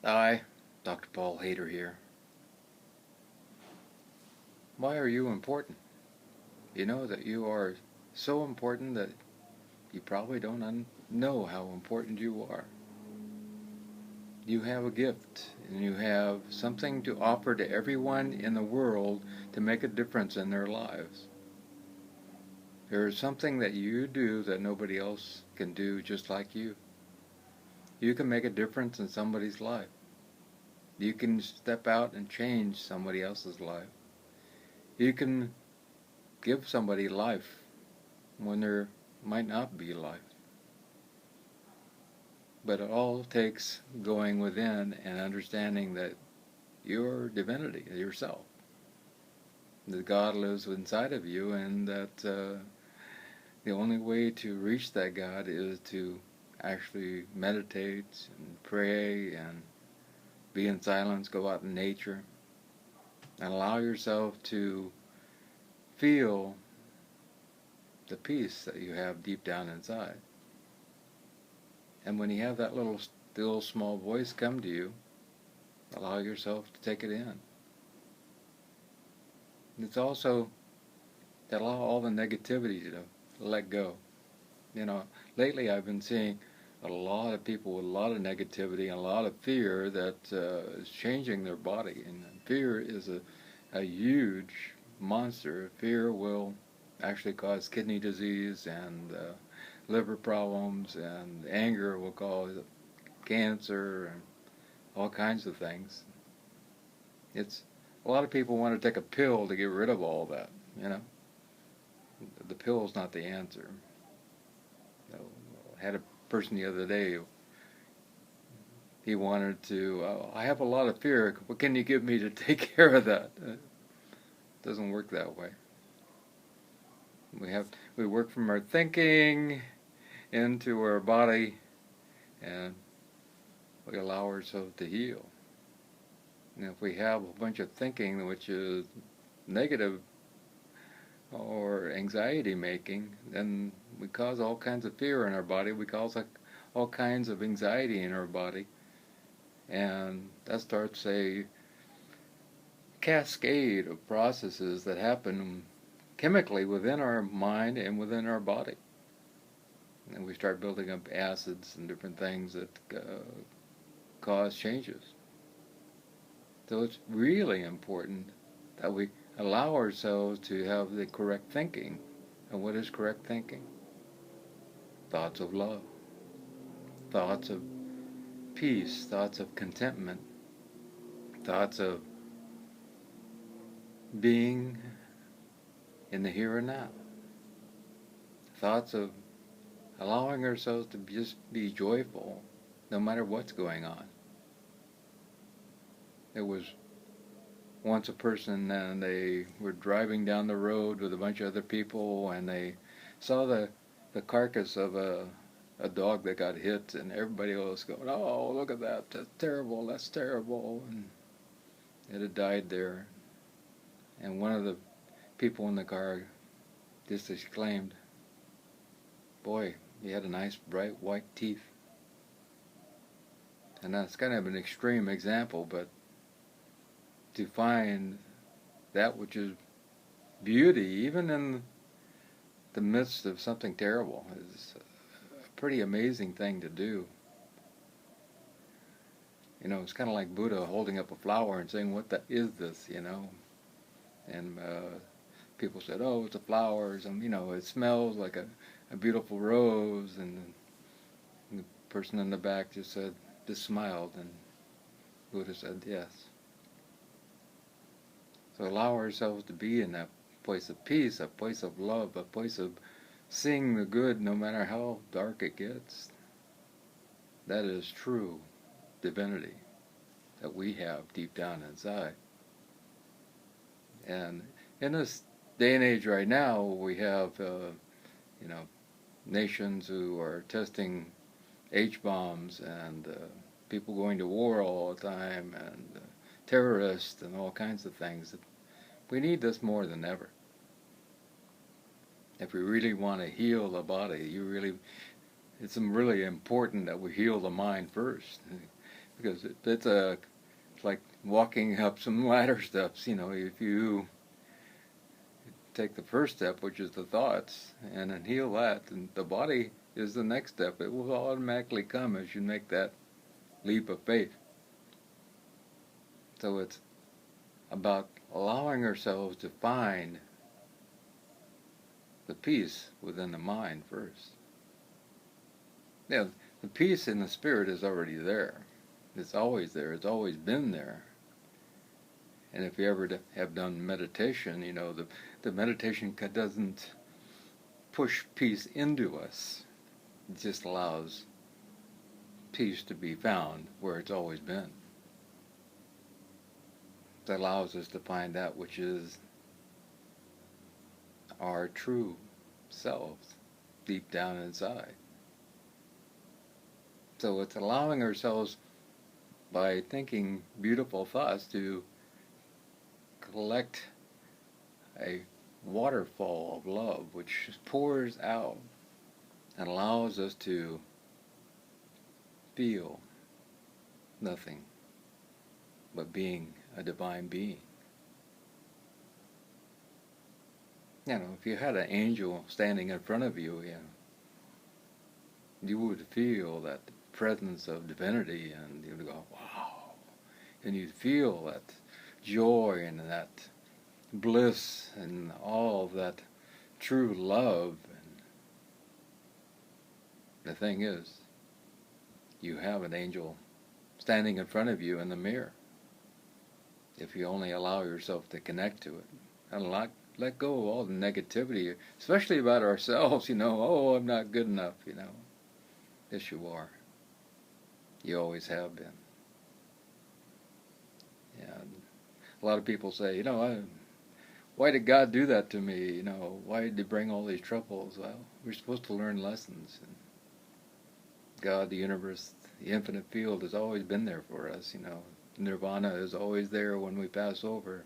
Hi, Dr. Paul Haider here. Why are you important? You know that you are so important that you probably don't know how important you are. You have a gift and you have something to offer to everyone in the world to make a difference in their lives. There is something that you do that nobody else can do just like you. You can make a difference in somebody's life. You can step out and change somebody else's life. You can give somebody life when there might not be life. But it all takes going within and understanding that your divinity, yourself, that God lives inside of you, and that the only way to reach that God is to actually meditate and pray and be in silence, go out in nature, and allow yourself to feel the peace that you have deep down inside. And when you have that little still small voice come to you, allow yourself to take it in. It's also to allow all the negativity to let go. You know, lately I've been seeing a lot of people with a lot of negativity and a lot of fear that is changing their body. And fear is a huge monster. Fear will actually cause kidney disease and liver problems, and anger will cause cancer and all kinds of things. It's a lot of people want to take a pill to get rid of all that, you know. The pill's not the answer. I had a person the other day, he wanted to, I have a lot of fear, what can you give me to take care of that? It doesn't work that way. We work from our thinking into our body, and we allow ourselves to heal. And if we have a bunch of thinking which is negative or anxiety making, then we cause all kinds of fear in our body. We cause all kinds of anxiety in our body. And that starts a cascade of processes that happen chemically within our mind and within our body. And we start building up acids and different things that cause changes. So it's really important that we allow ourselves to have the correct thinking. And what is correct thinking? Thoughts of love, thoughts of peace, thoughts of contentment, thoughts of being in the here and now, thoughts of allowing ourselves to just be joyful no matter what's going on. There was once a person, and they were driving down the road with a bunch of other people, and they saw the carcass of a dog that got hit, and everybody was going, "Oh, look at that! That's terrible! That's terrible!" And it had died there. And one of the people in the car just exclaimed, "Boy, he had a nice bright white teeth." And that's kind of an extreme example, but to find that which is beauty, even in the midst of something terrible, is a pretty amazing thing to do. You know, it's kind of like Buddha holding up a flower and saying, "What is this?" You know, and people said, "Oh, it's a flower," and you know, it smells like a beautiful rose, and the person in the back just smiled, and Buddha said, "Yes." So allow ourselves to be in that place of peace, a place of love, a place of seeing the good no matter how dark it gets. That is true divinity that we have deep down inside. And in this day and age right now, we have, you know, nations who are testing H-bombs, and people going to war all the time, and terrorists and all kinds of things. We need this more than ever. If we really want to heal the body, it's really important that we heal the mind first. because it's like walking up some ladder steps. If you take the first step, which is the thoughts, and then heal that, and the body is the next step. It will automatically come as you make that leap of faith. So it's about allowing ourselves to find the peace within the mind first. Yeah, the peace in the spirit is already there. It's always there. It's always been there. And if you ever have done meditation, the meditation doesn't push peace into us. It just allows peace to be found where it's always been. It allows us to find that which is our true selves deep down inside. So it's allowing ourselves, by thinking beautiful thoughts, to collect a waterfall of love which pours out and allows us to feel nothing but being a divine being. If you had an angel standing in front of you, you would feel that presence of divinity, and you would go, wow, and you'd feel that joy and that bliss and all of that true love. And the thing is, you have an angel standing in front of you in the mirror. If you only allow yourself to connect to it and let go of all the negativity, especially about ourselves, oh, I'm not good enough, Yes, you are. You always have been. And a lot of people say, why did God do that to me? Why did He bring all these troubles? Well, we're supposed to learn lessons. And God, the universe, the infinite field has always been there for us, Nirvana is always there when we pass over.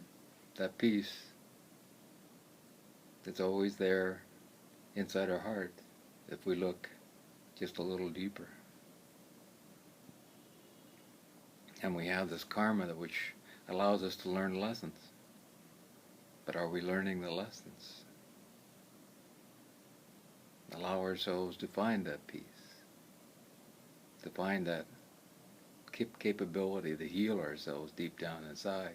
That peace, it's always there inside our heart if we look just a little deeper. And we have this karma which allows us to learn lessons. But are we learning the lessons? Allow ourselves to find that peace, to find that capability to heal ourselves deep down inside,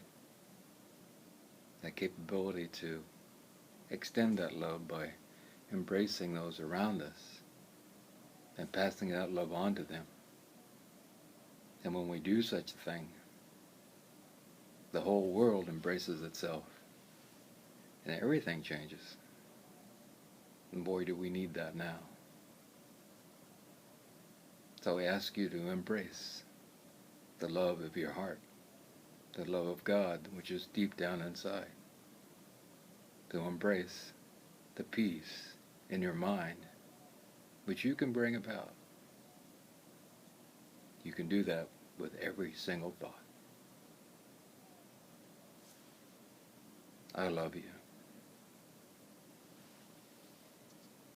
that capability to extend that love by embracing those around us and passing that love on to them. And when we do such a thing, the whole world embraces itself and everything changes. And boy, do we need that now. So I ask you to embrace the love of your heart, the love of God, which is deep down inside. To embrace the peace in your mind, which you can bring about. You can do that with every single thought. I love you.